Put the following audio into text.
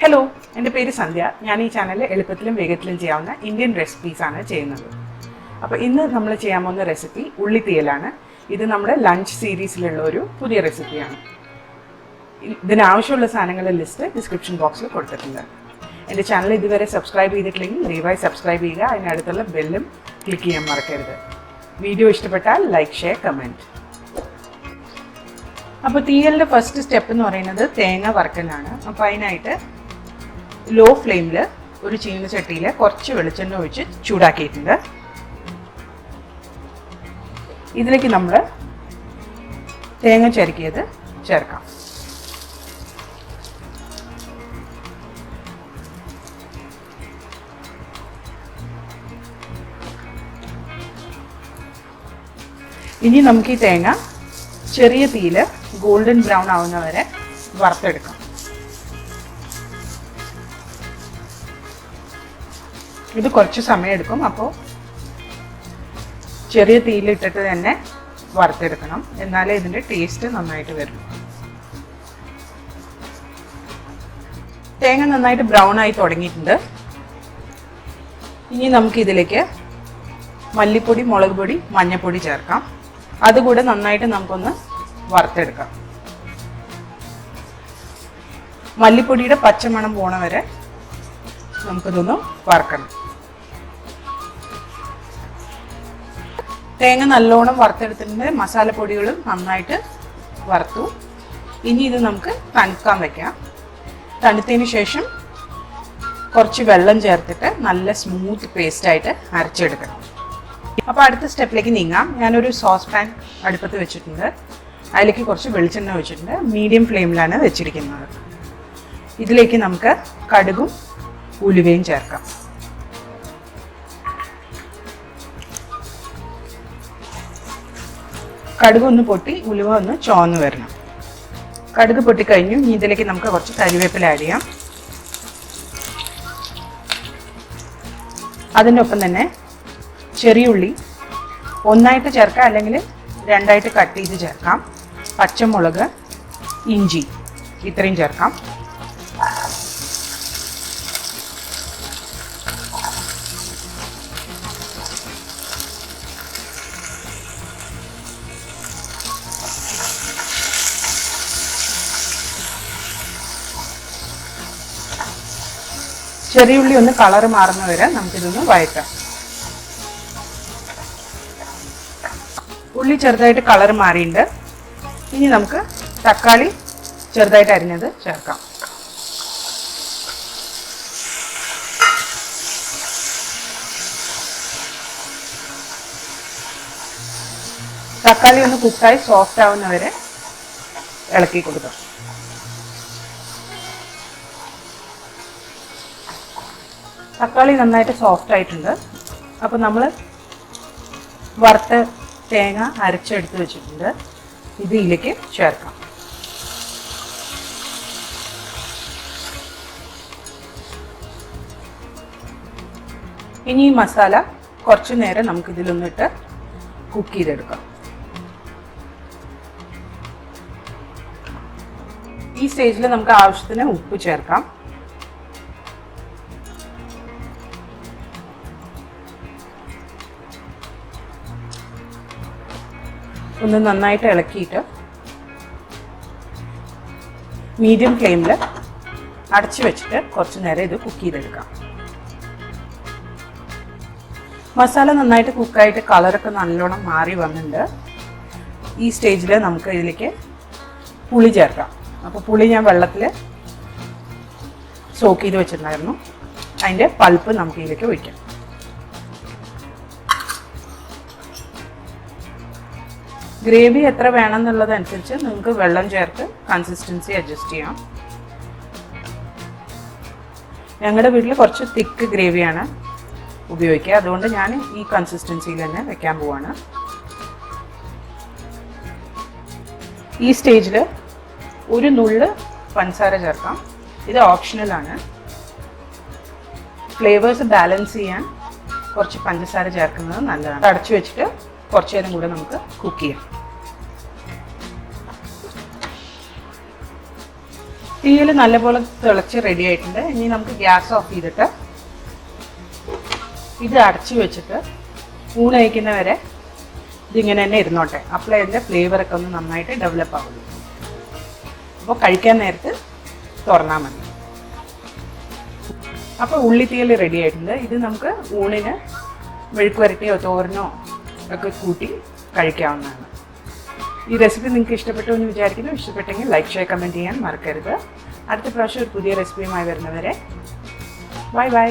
Hello, എൻ്റെ പേര് സന്ധ്യ. ഞാൻ ഈ ചാനലിൽ എളുപ്പത്തിലും വേഗത്തിലും ചെയ്യാവുന്ന ഇന്ത്യൻ റെസിപ്പീസാണ് ചെയ്യുന്നത്. അപ്പോൾ ഇന്ന് നമ്മൾ ചെയ്യാൻ പോകുന്ന റെസിപ്പി ഉള്ളിത്തീയലാണ്. ഇത് നമ്മുടെ ലഞ്ച് സീരീസിലുള്ള ഒരു പുതിയ റെസിപ്പിയാണ്. ഇതിനാവശ്യമുള്ള സാധനങ്ങളുടെ ലിസ്റ്റ് ഡിസ്ക്രിപ്ഷൻ ബോക്സിൽ കൊടുത്തിട്ടുണ്ട്. എൻ്റെ ചാനൽ ഇതുവരെ സബ്സ്ക്രൈബ് ചെയ്തിട്ടില്ലെങ്കിൽ ദയവായി സബ്സ്ക്രൈബ് ചെയ്യുക. അതിനടുത്തുള്ള ബെല്ലും ക്ലിക്ക് ചെയ്യാൻ മറക്കരുത്. വീഡിയോ ഇഷ്ടപ്പെട്ടാൽ ലൈക്ക്, ഷെയർ, കമൻറ്റ്. അപ്പോൾ തീയലിൻ്റെ ഫസ്റ്റ് സ്റ്റെപ്പ് എന്ന് പറയുന്നത് തേങ്ങ വറുക്കലാണ്. അപ്പോൾ അതിനായിട്ട് ലോ ഫ്ലെയിമിൽ ഒരു ചീനച്ചട്ടിയിൽ കുറച്ച് വെളിച്ചെണ്ണ ഒഴിച്ച് ചൂടാക്കിയിട്ടുണ്ട്. ഇതിലേക്ക് നമ്മൾ തേങ്ങ ചിരക്കിയത് ചേർക്കാം. ഇനി നമുക്ക് ഈ തേങ്ങ ചെറിയ തീയിൽ ഗോൾഡൻ ബ്രൗൺ ആവുന്നവരെ വറുത്തെടുക്കാം. ഇത് കുറച്ച് സമയം എടുക്കും. അപ്പോൾ ചെറിയ തീയിലിട്ടിട്ട് തന്നെ വറുത്തെടുക്കണം, എന്നാലേ ഇതിൻ്റെ ടേസ്റ്റ് നന്നായിട്ട് വരും. തേങ്ങ നന്നായിട്ട് ബ്രൗൺ ആയി തുടങ്ങിയിട്ടുണ്ട്. ഇനി നമുക്കിതിലേക്ക് മല്ലിപ്പൊടി, മുളക് പൊടി, മഞ്ഞൾപ്പൊടി ചേർക്കാം. അതുകൂടെ നന്നായിട്ട് നമുക്കൊന്ന് വറുത്തെടുക്കാം. മല്ലിപ്പൊടിയുടെ പച്ചമണം പോണ വരെ നമുക്കിതൊന്ന് വറുക്കണം. തേങ്ങ നല്ലോണം വറുത്തെടുത്തിട്ടുണ്ട്. മസാലപ്പൊടികളും നന്നായിട്ട് വറുത്തു. ഇനി ഇത് നമുക്ക് തണുക്കാൻ വയ്ക്കാം. തണുത്തതിന് ശേഷം കുറച്ച് വെള്ളം ചേർത്തിട്ട് നല്ല സ്മൂത്ത് പേസ്റ്റായിട്ട് അരച്ചെടുക്കണം. അപ്പോൾ അടുത്ത സ്റ്റെപ്പിലേക്ക് നീങ്ങാം. ഞാനൊരു സോസ് പാൻ അടുപ്പത്ത് വെച്ചിട്ടുണ്ട്. അതിലേക്ക് കുറച്ച് വെളിച്ചെണ്ണ ഒഴിച്ചിട്ടുണ്ട്. മീഡിയം ഫ്ലെയിമിലാണ് വെച്ചിരിക്കുന്നത്. ഇതിലേക്ക് നമുക്ക് കടുകും ഉലുവയും ചേർക്കാം. കടുക് ഒന്ന് പൊട്ടി ഉലുവ ഒന്ന് ചുവന്ന് വരണം. കടുക് പൊട്ടിക്കഴിഞ്ഞു. ഇനി ഇതിലേക്ക് നമുക്ക് കുറച്ച് കരിവേപ്പില ആഡ് ചെയ്യാം. അതിൻ്റെ ഒപ്പം തന്നെ ചെറിയ ഉള്ളി ഒന്നായിട്ട് ചേർക്കാം, അല്ലെങ്കിൽ രണ്ടായിട്ട് കട്ട് ചെയ്ത് ചേർക്കാം. പച്ചമുളക്, ഇഞ്ചി ഇത്രയും ചേർക്കാം. ചെറിയ ഉള്ളി ഒന്ന് കളർ മാറുന്ന വരെ നമുക്കിതൊന്ന് വഴറ്റാം. ഉള്ളി ചെറുതായിട്ട് കളർ മാറിയിട്ടുണ്ട്. ഇനി നമുക്ക് തക്കാളി ചെറുതായിട്ട് അരിഞ്ഞത് ചേർക്കാം. തക്കാളി ഒന്ന് കുക്കായി സോഫ്റ്റ് ആവുന്നവരെ ഇളക്കി കൊടുക്കാം. തക്കാളി നന്നായിട്ട് സോഫ്റ്റ് ആയിട്ടുണ്ട്. അപ്പോൾ നമ്മൾ വറുത്ത തേങ്ങ അരച്ചെടുത്ത് വെച്ചിട്ടുണ്ട്. ഇത് ഇതിലേക്ക് ചേർക്കാം. ഇനി ഈ മസാല കുറച്ച് നേരം നമുക്കിതിലൊന്നിട്ട് കുക്ക് ചെയ്തെടുക്കാം. ഈ സ്റ്റേജിൽ നമുക്ക് ആവശ്യത്തിന് ഉപ്പ് ചേർക്കാം. ഒന്ന് നന്നായിട്ട് ഇളക്കിയിട്ട് മീഡിയം ഫ്ലെയിമിൽ അടച്ചു വെച്ചിട്ട് കുറച്ച് നേരം ഇത് കുക്ക് ചെയ്തെടുക്കാം. മസാല നന്നായിട്ട് കുക്കായിട്ട് കളറൊക്കെ നല്ലോണം മാറി വന്നിട്ടുണ്ട്. ഈ സ്റ്റേജിൽ നമുക്ക് ഇതിലേക്ക് പുളി ചേർക്കാം. അപ്പോൾ പുളി ഞാൻ വെള്ളത്തിൽ സോക്ക് ചെയ്ത് വെച്ചിട്ടുണ്ടായിരുന്നു. അതിൻ്റെ പൾപ്പ് നമുക്ക് ഇതിലേക്ക് ഒഴിക്കാം. ഗ്രേവി എത്ര വേണം എന്നുള്ളതനുസരിച്ച് നിങ്ങൾക്ക് വെള്ളം ചേർത്ത് കൺസിസ്റ്റൻസി അഡ്ജസ്റ്റ് ചെയ്യാം. ഞങ്ങളുടെ വീട്ടിൽ കുറച്ച് തിക്ക് ഗ്രേവിയാണ് ഉപയോഗിക്കുക. അതുകൊണ്ട് ഞാൻ ഈ കൺസിസ്റ്റൻസിയിൽ തന്നെ വെക്കാൻ പോവാണ്. ഈ സ്റ്റേജിൽ ഒരു നുള്ള് പഞ്ചസാര ചേർക്കാം. ഇത് ഓപ്ഷണലാണ്. ഫ്ലേവേഴ്സ് ബാലൻസ് ചെയ്യാൻ കുറച്ച് പഞ്ചസാര ചേർക്കുന്നത് നല്ലതാണ്. അടച്ചു വെച്ചിട്ട് കുറച്ച് നേരം കൂടെ നമുക്ക് കുക്ക് ചെയ്യാം. തീയിൽ നല്ലപോലെ തിളച്ച് റെഡി ആയിട്ടുണ്ട്. ഇനി നമുക്ക് ഗ്യാസ് ഓഫ് ചെയ്തിട്ട് ഇത് അടച്ചു വെച്ചിട്ട് ഊണ് കഴിക്കുന്നവരെ ഇതിങ്ങനെ തന്നെ ഇരുന്നോട്ടെ. അപ്പോൾ അതിൻ്റെ ഫ്ലേവറൊക്കെ ഒന്ന് നന്നായിട്ട് ഡെവലപ്പ് ആകുന്നു. അപ്പോൾ കഴിക്കാൻ നേരത്ത് തുറന്നാൽ മതി. അപ്പോൾ ഉള്ളിത്തീയൽ റെഡി ആയിട്ടുണ്ട്. ഇത് നമുക്ക് ഊണിന് മെഴുക്ക് വരട്ടിയോ തോരനോ ഒക്കെ കൂട്ടി കഴിക്കാവുന്നതാണ്. ഈ റെസിപ്പി നിങ്ങൾക്ക് ഇഷ്ടപ്പെട്ടു എന്ന് വിചാരിക്കുന്നു. ഇഷ്ടപ്പെട്ടെങ്കിൽ ലൈക്ക്, ഷെയർ, കമൻറ്റ് ചെയ്യാൻ മറക്കരുത്. അടുത്ത പ്രാവശ്യം ഒരു പുതിയ റെസിപ്പിയുമായി വരുന്നവരെ ബൈ ബൈ.